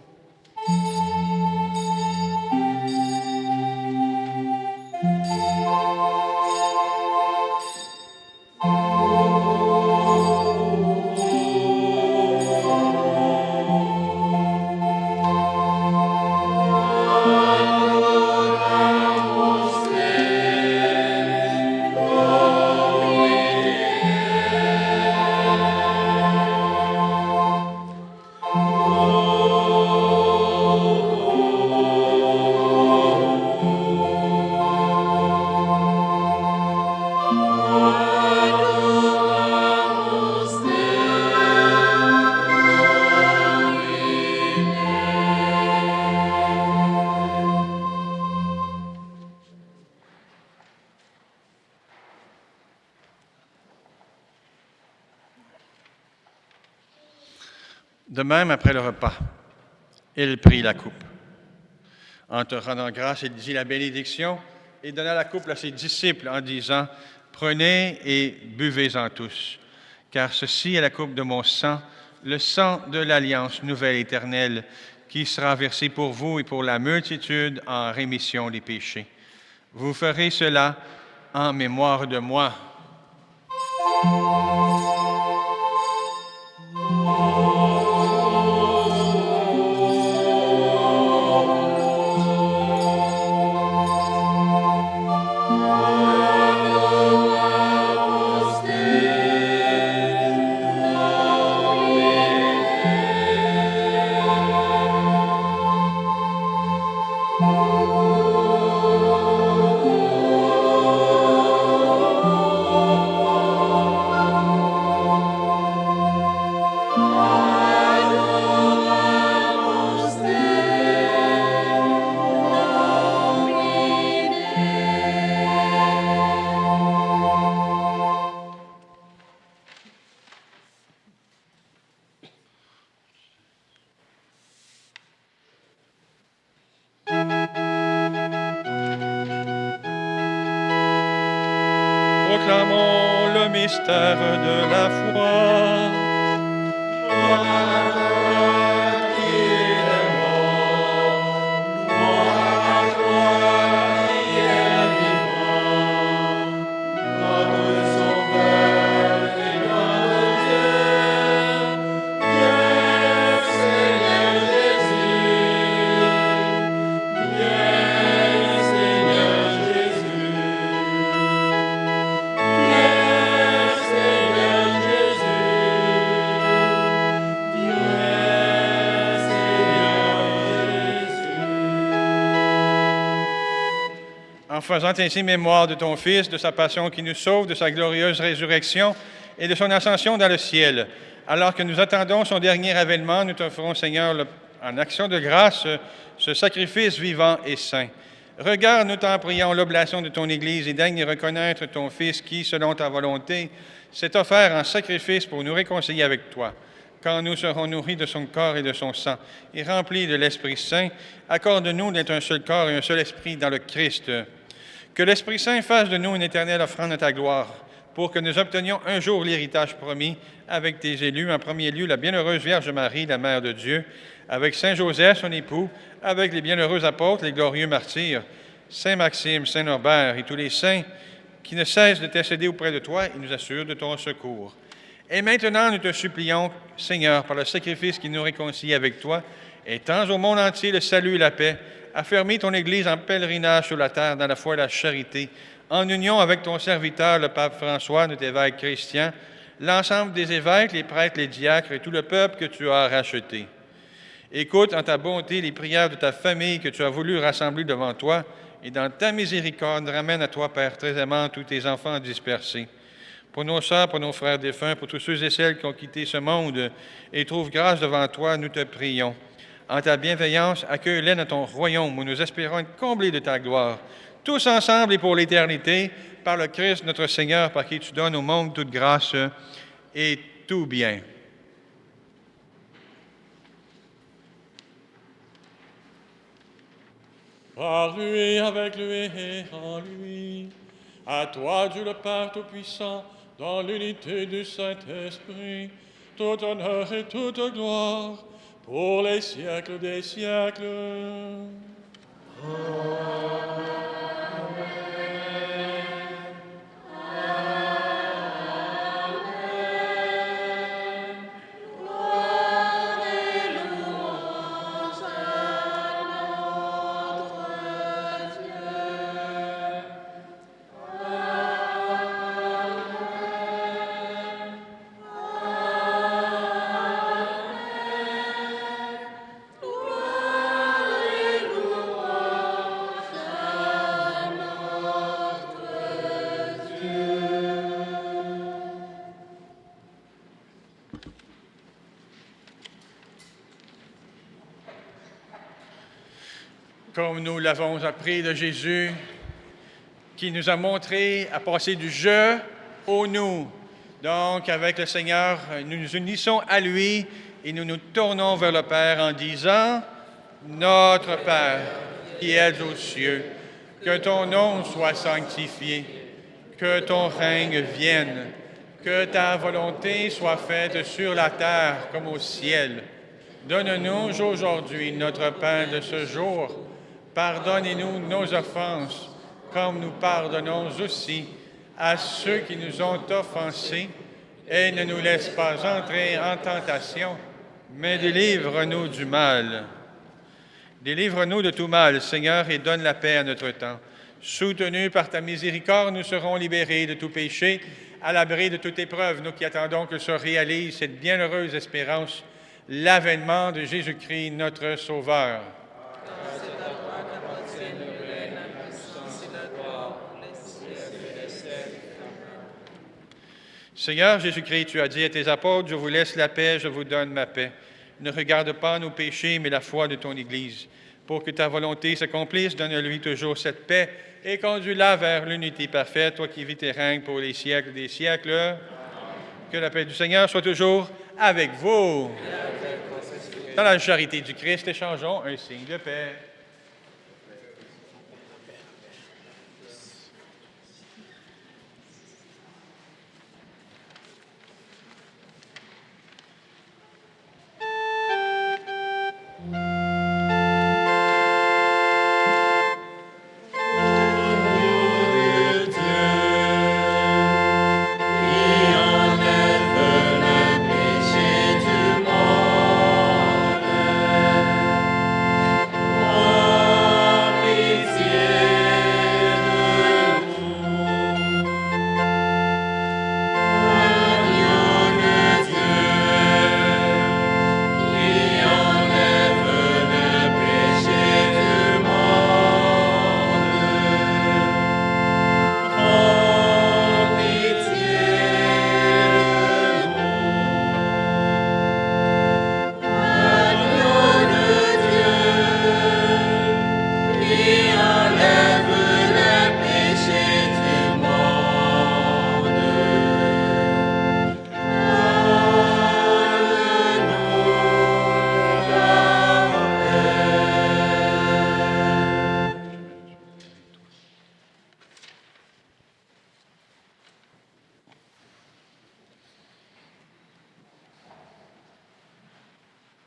De même, après le repas, il prit la coupe. En te rendant grâce, il dit la bénédiction et donna la coupe à ses disciples en disant, « Prenez et buvez-en tous, car ceci est la coupe de mon sang, le sang de l'alliance nouvelle éternelle, qui sera versé pour vous et pour la multitude en rémission des péchés. Vous ferez cela en mémoire de moi. » Proclamons le mystère de la foi. En faisant ainsi mémoire de ton Fils, de sa passion qui nous sauve, de sa glorieuse résurrection et de son ascension dans le ciel. Alors que nous attendons son dernier avènement, nous t'offrons, Seigneur, en action de grâce, ce sacrifice vivant et saint. Regarde, nous t'en prions, l'oblation de ton Église et daigne reconnaître ton Fils qui, selon ta volonté, s'est offert en sacrifice pour nous réconcilier avec toi. Quand nous serons nourris de son corps et de son sang et remplis de l'Esprit Saint, accorde-nous d'être un seul corps et un seul esprit dans le Christ. Que l'Esprit Saint fasse de nous une éternelle offrande à ta gloire, pour que nous obtenions un jour l'héritage promis avec tes élus, en premier lieu la bienheureuse Vierge Marie, la Mère de Dieu, avec Saint Joseph, son époux, avec les bienheureux apôtres, les glorieux martyrs, Saint Maxime, Saint Norbert et tous les saints qui ne cessent de t'intercéder auprès de toi et nous assurent de ton secours. Et maintenant, nous te supplions, Seigneur, par le sacrifice qui nous réconcilie avec toi, étends au monde entier le salut et la paix, affermis ton Église en pèlerinage sur la terre dans la foi et la charité, en union avec ton serviteur, le pape François, notre évêque chrétien, l'ensemble des évêques, les prêtres, les diacres et tout le peuple que tu as racheté. Écoute en ta bonté les prières de ta famille que tu as voulu rassembler devant toi, et dans ta miséricorde, ramène à toi, Père très aimant, tous tes enfants dispersés. Pour nos sœurs, pour nos frères défunts, pour tous ceux et celles qui ont quitté ce monde et trouvent grâce devant toi, nous te prions. En ta bienveillance, accueille-les dans ton royaume où nous espérons être comblés de ta gloire, tous ensemble et pour l'éternité, par le Christ notre Seigneur, par qui tu donnes au monde toute grâce et tout bien. Par lui, avec lui et en lui, à toi, Dieu le Père Tout-Puissant, dans l'unité du Saint-Esprit, tout honneur et toute gloire, pour les siècles des siècles. Comme nous l'avons appris de Jésus, qui nous a montré à passer du « je » au « nous ». Donc, avec le Seigneur, nous nous unissons à lui et nous nous tournons vers le Père en disant, Notre Père, qui es aux cieux, que ton nom soit sanctifié, que ton règne vienne, que ta volonté soit faite sur la terre comme au ciel. Donne-nous aujourd'hui notre pain de ce jour. Pardonnez-nous nos offenses, comme nous pardonnons aussi à ceux qui nous ont offensés. Et ne nous laisse pas entrer en tentation, mais délivre-nous du mal. Délivre-nous de tout mal, Seigneur, et donne la paix à notre temps. Soutenus par ta miséricorde, nous serons libérés de tout péché, à l'abri de toute épreuve, nous qui attendons que se réalise cette bienheureuse espérance, l'avènement de Jésus-Christ, notre Sauveur. Seigneur Jésus-Christ, tu as dit à tes apôtres, « Je vous laisse la paix, je vous donne ma paix. Ne regarde pas nos péchés, mais la foi de ton Église. Pour que ta volonté s'accomplisse, donne-lui toujours cette paix et conduis-la vers l'unité parfaite, toi qui vis et règnes pour les siècles des siècles. Que la paix du Seigneur soit toujours avec vous. Dans la charité du Christ, échangeons un signe de paix.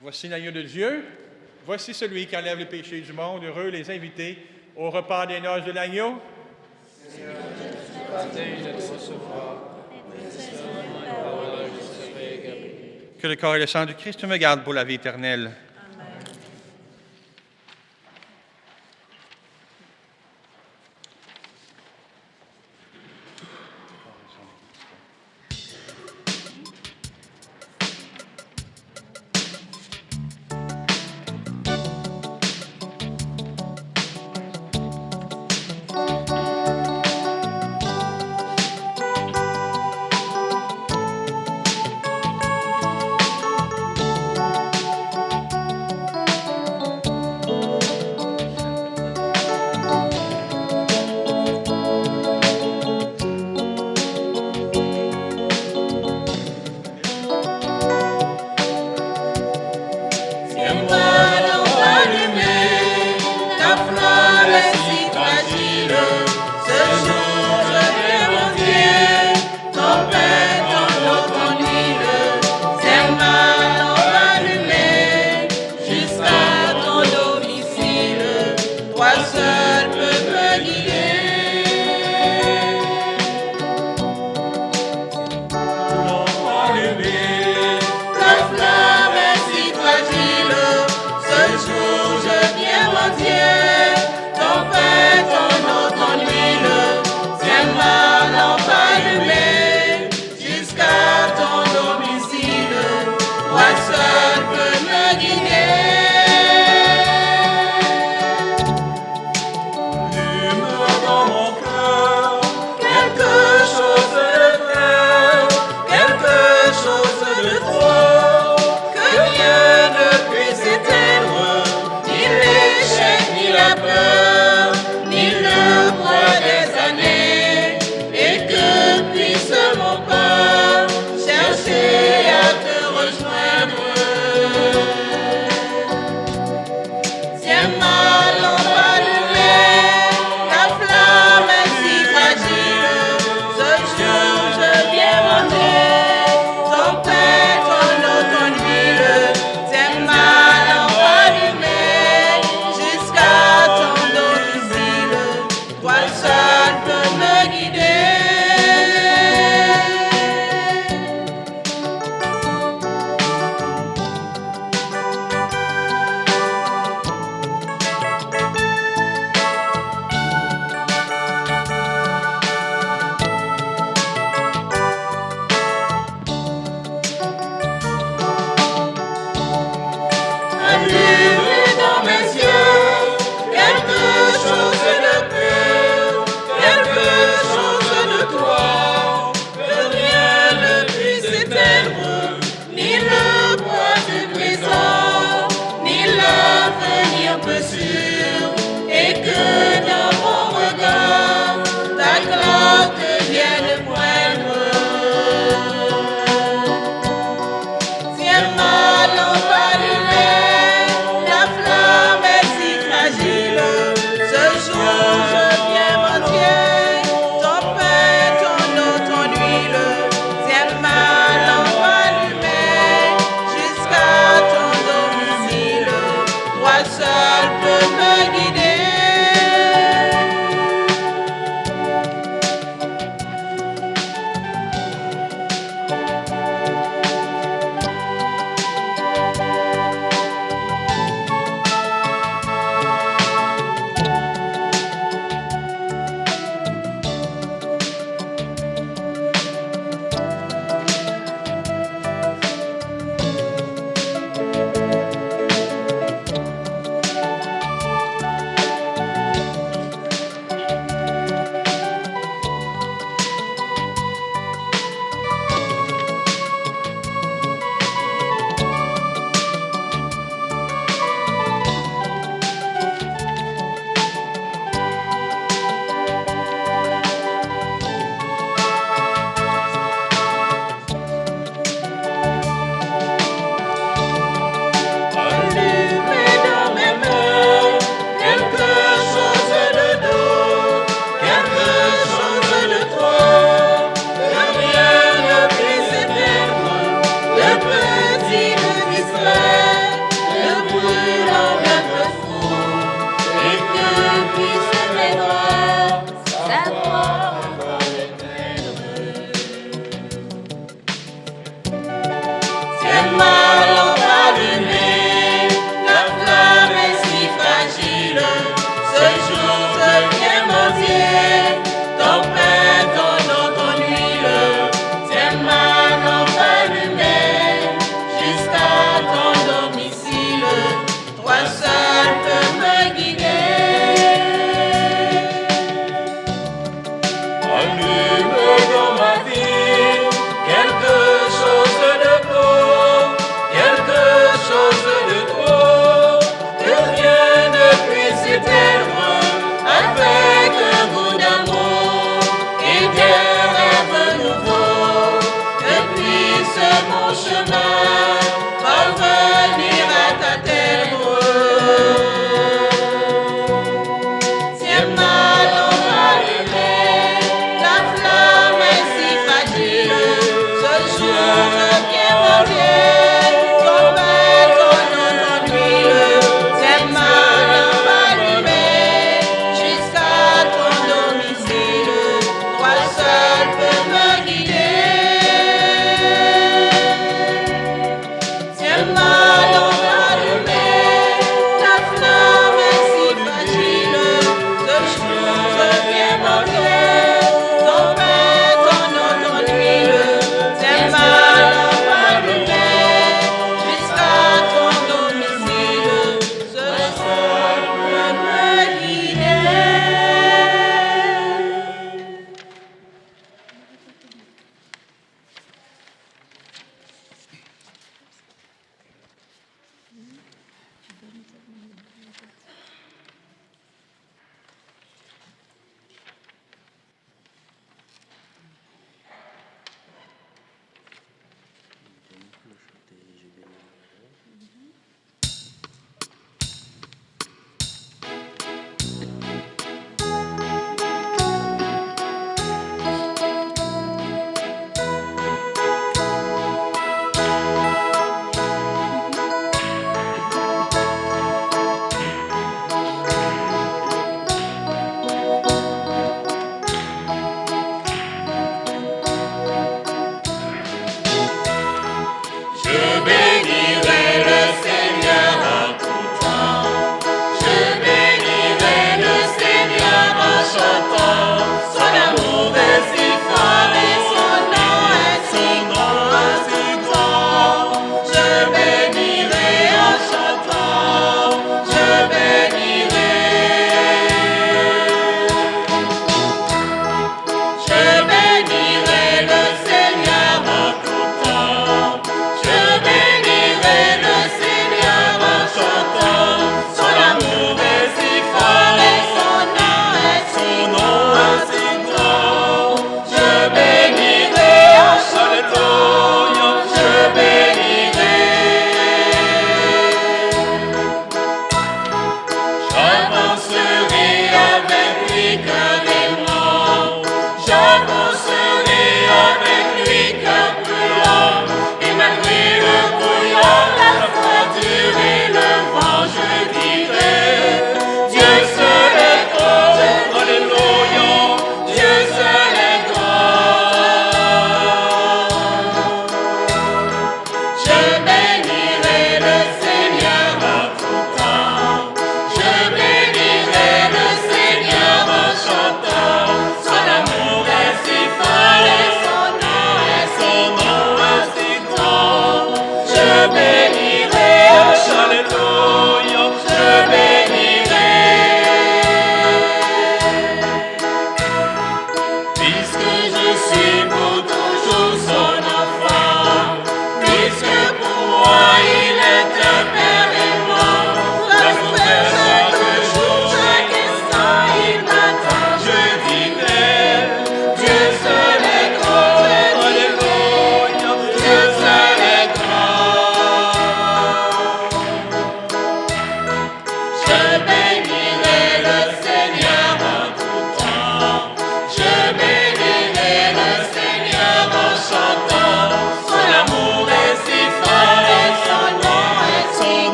Voici l'agneau de Dieu, voici celui qui enlève le péché du monde. Heureux les invités au repas des noces de l'agneau. Seigneur, je suis pas digne de te recevoir, mais seulement une parole, je serai guéri. Que le corps et le sang du Christ me gardent pour la vie éternelle.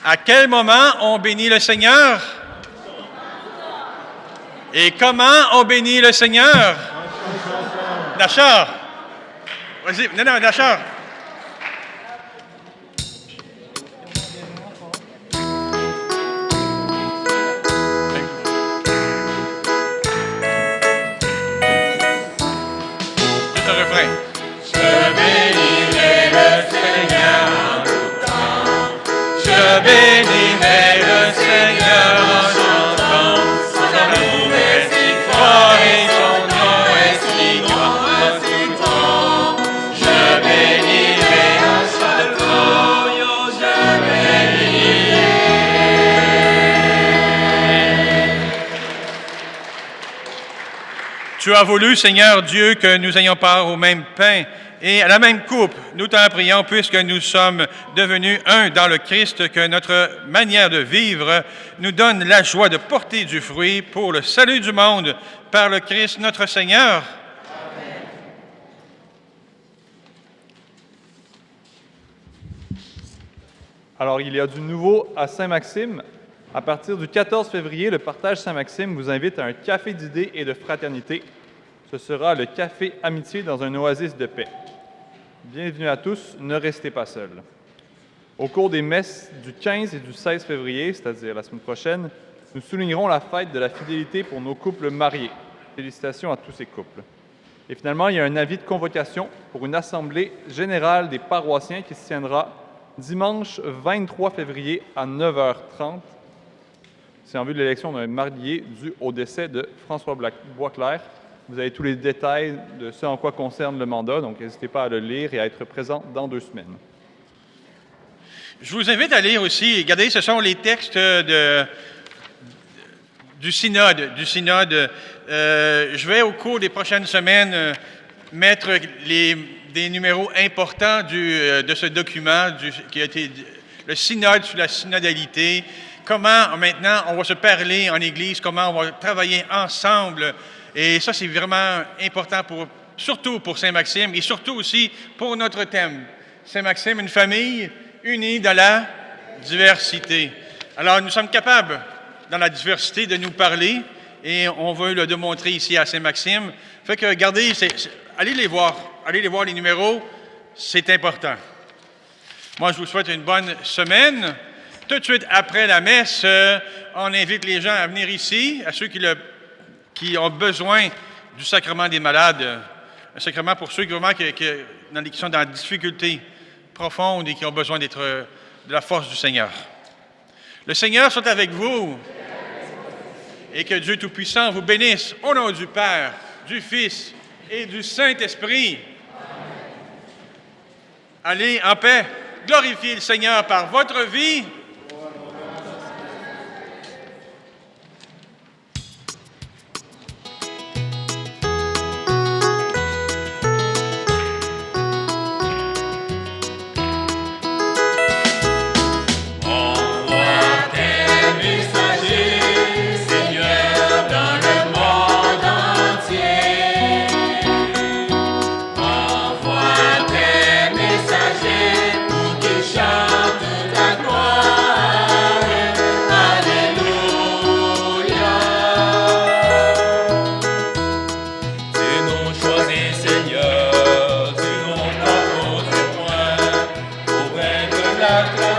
À quel moment on bénit le Seigneur? Et comment on bénit le Seigneur? Nachar. Vas-y, non, Nachar. Juste un refrain. Je bénirai le Seigneur en tout temps. Je bénirai le Seigneur en chantant. Son amour est si fort et son nom est si grand, si grand. Je bénirai en chantant, je bénirai. Tu as voulu, Seigneur Dieu, que nous ayons part au même pain et à la même coupe. Nous t'en prions, puisque nous sommes devenus un dans le Christ, que notre manière de vivre nous donne la joie de porter du fruit pour le salut du monde par le Christ notre Seigneur. Amen. Alors, il y a du nouveau à Saint-Maxime. À partir du 14 février, le Partage Saint-Maxime vous invite à un café d'idées et de fraternité. Ce sera le Café Amitié dans un oasis de paix. Bienvenue à tous, ne restez pas seuls. Au cours des messes du 15 et du 16 février, c'est-à-dire la semaine prochaine, nous soulignerons la fête de la fidélité pour nos couples mariés. Félicitations à tous ces couples. Et finalement, il y a un avis de convocation pour une assemblée générale des paroissiens qui se tiendra dimanche 23 février à 9h30. C'est en vue de l'élection d'un marié dû au décès de François Boisclair. Vous avez tous les détails de ce en quoi concerne le mandat, donc n'hésitez pas à le lire et à être présent dans 2 semaines. Je vous invite à lire aussi, regardez, ce sont les textes du synode. Je vais, au cours des prochaines semaines, mettre des numéros importants de ce document qui a été le synode sur la synodalité. Comment, maintenant, on va se parler en Église, comment on va travailler ensemble. Et ça, c'est vraiment important, surtout pour Saint-Maxime et surtout aussi pour notre thème. Saint-Maxime, une famille unie dans la diversité. Alors, nous sommes capables, dans la diversité, de nous parler et on veut le démontrer ici à Saint-Maxime. Fait que, regardez, allez les voir les numéros, c'est important. Moi, je vous souhaite une bonne semaine. Tout de suite après la messe, on invite les gens à venir ici, à ceux qui ont besoin du sacrement des malades, un sacrement pour ceux qui sont dans la difficulté profonde et qui ont besoin de la force du Seigneur. Le Seigneur soit avec vous et que Dieu Tout-Puissant vous bénisse au nom du Père, du Fils et du Saint-Esprit. Allez en paix, glorifiez le Seigneur par votre vie. Seigneur, tu n'en proposes point, pour être la gloire.